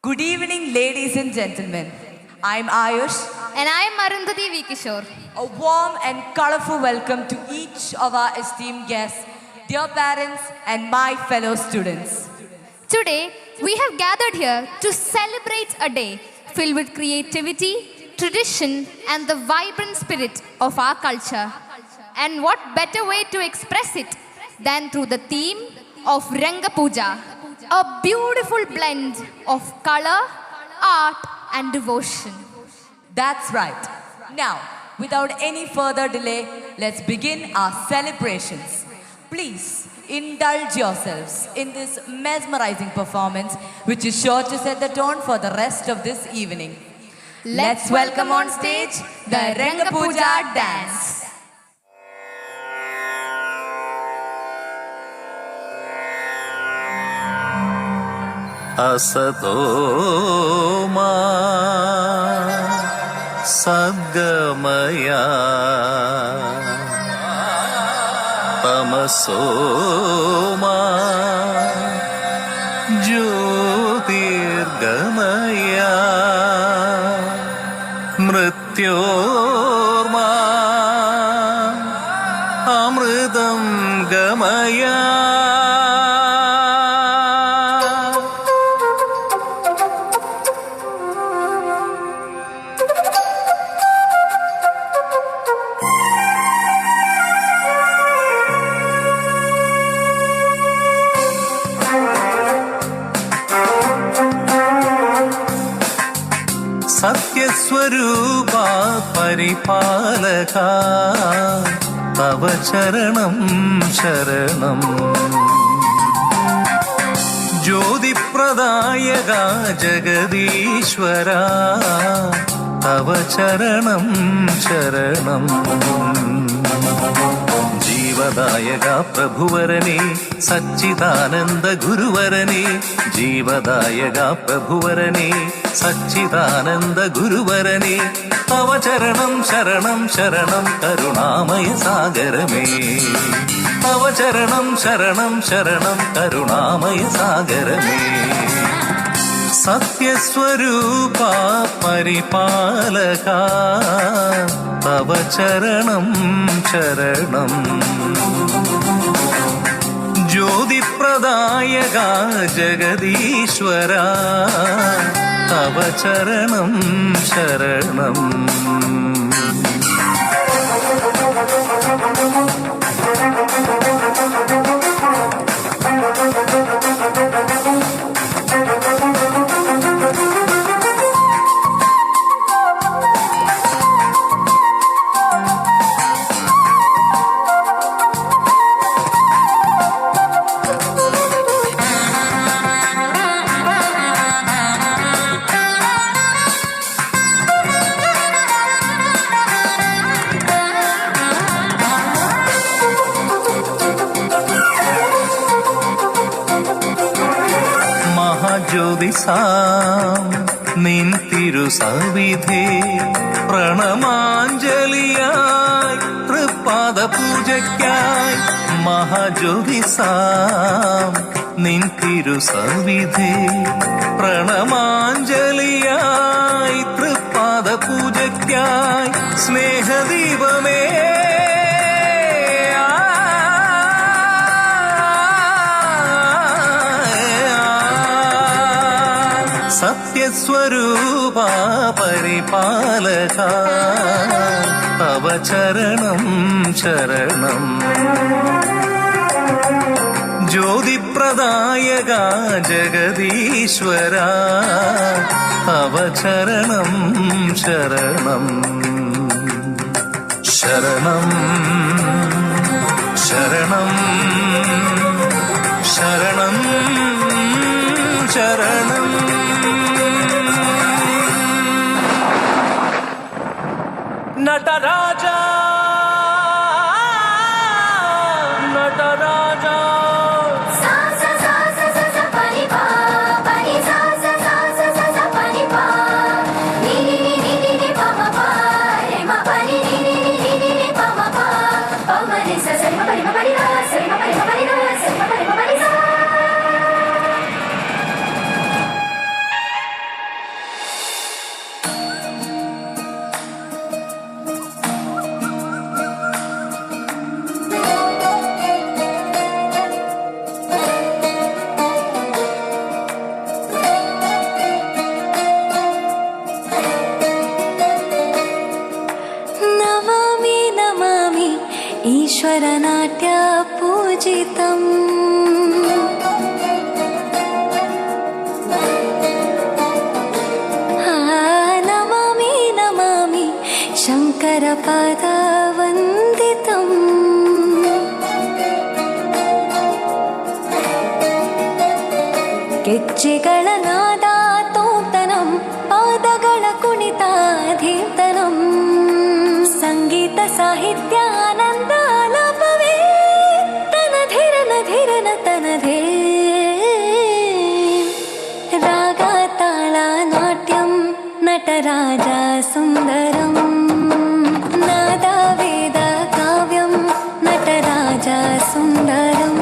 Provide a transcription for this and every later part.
Good evening, ladies and gentlemen. I'm Ayush. And I am Arundhati V. Kishore. A warm and colorful welcome to each of our esteemed guests, dear parents, and my fellow students. Today, we have gathered here to celebrate a day filled with creativity, tradition, and the vibrant spirit of our culture. And what better way to express it than through the theme of Ranga Puja, a beautiful blend of color, art, and devotion. That's right. Now, without any further delay, let's begin our celebrations. Please indulge yourselves in this mesmerizing performance, which is sure to set the tone for the rest of this evening. Let's welcome on stage the Ranga Puja dance. असतो मा सद्गमया तमसो मा ज्योतिर्गमया मृत्योर्मा अमृतं गमया. सत्यस्वरूपा परिपालका तव चरणं शरणं ज्योतिप्रदायका जगदीश्वरा तव चरणं शरणं जीवदायका प्रभुवरने सच्चिदानन्द गुरुवरने जीवदायका प्रभुवरने सच्चिदानन्द गुरुवरने तव चरणं शरणं शरणं करुणामय सागरमे तव चरणं शरणं शरणं करुणामय सागरमे. सत्यस्वरूपा परिपालका तव चरणं शरणं ज्योतिप्रदायका जगदीश्वरा तव चरणं शरणं. ജ്യോതിസാം നിൻ തിരുസവിധേ പ്രണമാഞ്ജലിയായി തൃപ്പാദ പൂജയ്ക്കായി മഹാജ്യോതിസാം നിൻ തിരുസവിധേ പ്രണമാഞ്ജലിയായി തൃപ്പാദ പൂജയ്ക്കായി സ്നേഹദീപമേ सत्यस्वरूपा परिपालका तव चरणं शरणं ज्योतिप्रदायका जगदीश्वरा तव चरणं शरणं शरणं शरणं शरणं शरणं. नटराजा नटराजा सा सा सा सा सा सा pani pa pani सा सा सा सा सा सा pani pa ni ni ni ni ni pa ma pa re ma pa ni ni ni ni ni ni pa ma pa pa ma ni sa sa ma pa ni ma pa ni ra sa ma pa ni ma pa ni ra sa ma pa ni ma pa ni sa. ఈశ్వరనాట్య పూజితం నమామి నమామి శంకర పాదవందితం ಗೆಜ್ಜೆಗಳ ನಾದ ತೋಂತನಂ ಪಾದಗಳ ಕುಣಿತಾಧೀರ್ತನಂ ಸಂಗೀತ ಸಾಹಿತ್ಯ ಆನಂದ ಆಲಾಪವೇ ತನಧಿರನ ಧಿರನ ತನಧೇ ರಾಗ ತಾಳ ನಾಟ್ಯಂ ನಟರಾಜ ಸುಂದರಂ ನಾದ ವೇದ ಕಾವ್ಯಂ ನಟರಾಜ ಸುಂದರಂ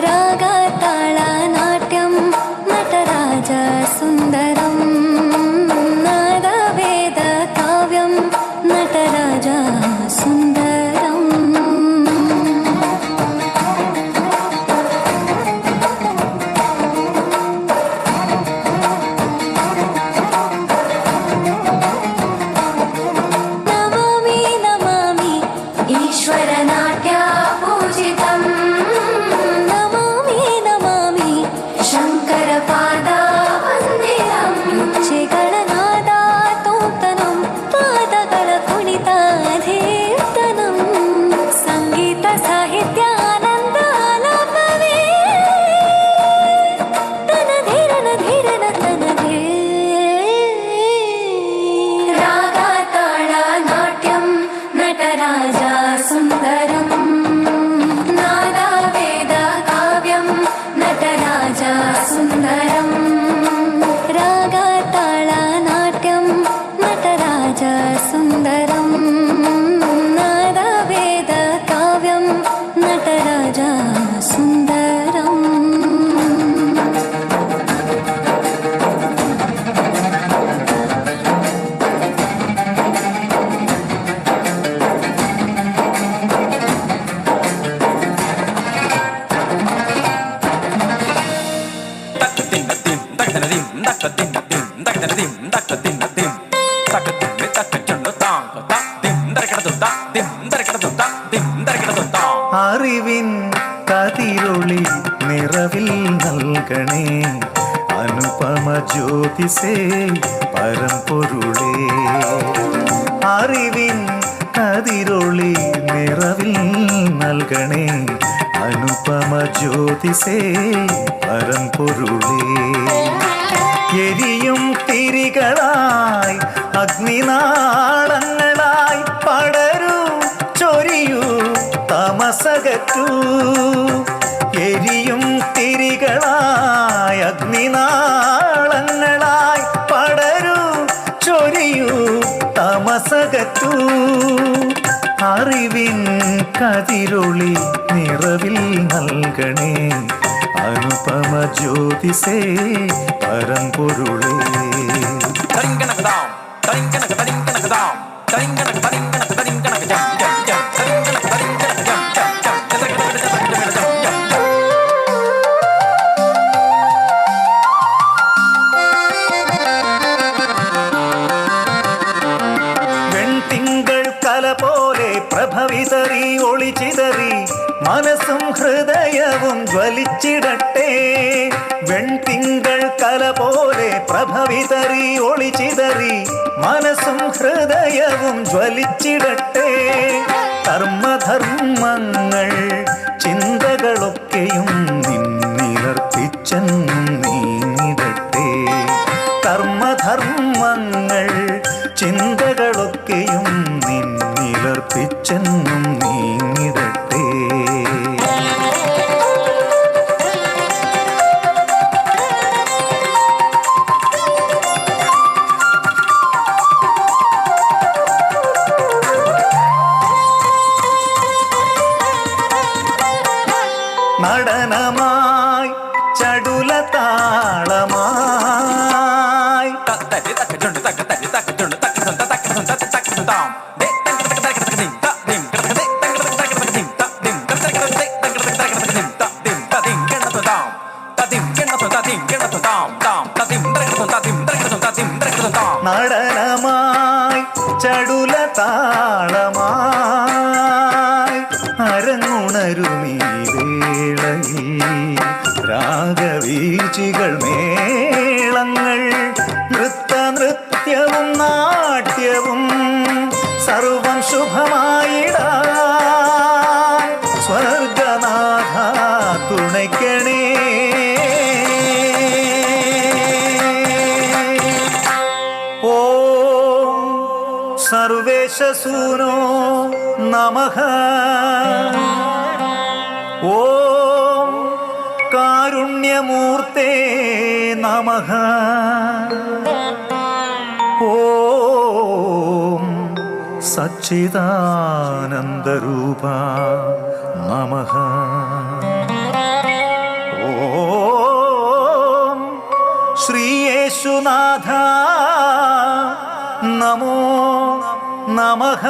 ರಾಗ ತಾಳ ನಾಟ್ಯಂ ನಟರಾಜ ಸುಂದರಂ ನಾದ ವೇದ ಕಾವ್ಯಂ ನಟರಾಜ ಸುಂದರಂ ನಮಾಮಿ ನಮಾಮಿ ಈಶ್ವರನಾಟ್ಯ ಪೂಜಿತಂ ನಮಾಮಿ ನಮಾಮಿ ಶಂಕರ ಪಾದವಂದಿತಂ ಗೆಜ್ಜೆಗಳ ನಾದ ತೋಂತನಂ ಪಾದಗಳ ಕುಣಿತಾಧೀರ್ತನಂ ಸಂಗೀತ ಸಾಹಿತ್ಯ ಆನಂದ ಆಲಾಪವೇ ತನಧಿರನ ಧಿರನ ತನಧೇ ರಾಗ ತಾಳ ನಾಟ್ಯಂ ನಟರಾಜ ಸುಂದರಂ ನಾದ ವೇದ ಕಾವ್ಯಂ ನಟರಾಜ ಸುಂದರಂ ರಾಗ ತಾಳ ನಾಟ್ಯಂ ನಟರಾಜ ಸುಂದರಂ ನಾದ ವೇದ ಕಾವ್ಯಂ ನಟರಾಜ ಸುಂದರಂ അറിവിൻ കതിരൊളി നിറവിൽ നൽകണേ അനുപമ ജ്യോതിസേ പരമ്പൊരുളേ അറിവിൻ കതിരൊളി നിറവിൽ നൽകണേ അനുപമ ജ്യോതിസേ പരമ്പൊരുളേ എരിയും തിരികളായി അഗ്നിനാളങ്ങളായി പടരൂ ചൊരിയൂ തമസകറ്റൂ എരിയും തിരികളായി അഗ്നിനാളങ്ങളായി പടരൂ ചൊരിയൂ തമസകറ്റൂ അറിവിൻ കതിരൊളി നിറവിൽ നൽകണേ അനുപമ ജ്യോതിസേ പരമ്പൊരുളേ വെൺതിങ്കൾ കല പോലെ പ്രഭവിതറി ഒളിച്ചിതറി മനസ്സും ഹൃദയവും ജ്വലിച്ചിടട്ടെ വെൺതിങ്കൾ കല പോലെ പ്രഭവിതറി ഒളിച്ചിതറി മനസ്സും ഹൃദയവും ജ്വലിച്ചിടട്ടെ കർമ്മധർമ്മങ്ങൾ ചിന്തകളൊക്കെയും നിന്നിലർപ്പിച്ചെന്നും നീങ്ങിടട്ടെ കർമ്മധർമ്മങ്ങൾ ചിന്തകളൊക്കെയും നിന്നിലർപ്പിച്ചെന്നും നീങ്ങിടട്ടെ നടനമായി ചടുലതാളമായി നടനമായി ചടുലതാളമായി തരുമീ വേളയിൽ രാഗവീചികൾ മേളങ്ങൾ നൃത്യവും നാട്യവും സർവം ശുഭമായിടാൻ സ്വർഗനാഥ തുണയ്ക്കണേ. ഓം സർവേശസൂനോ നമഃ. ഓം കാരുണ്യമൂർത്തേ നമഃ. ഓം സച്ചിദാനന്ദരൂപ നമഃ. ഓം ശ്രീയേശുനാഥ നമോ നമഃ.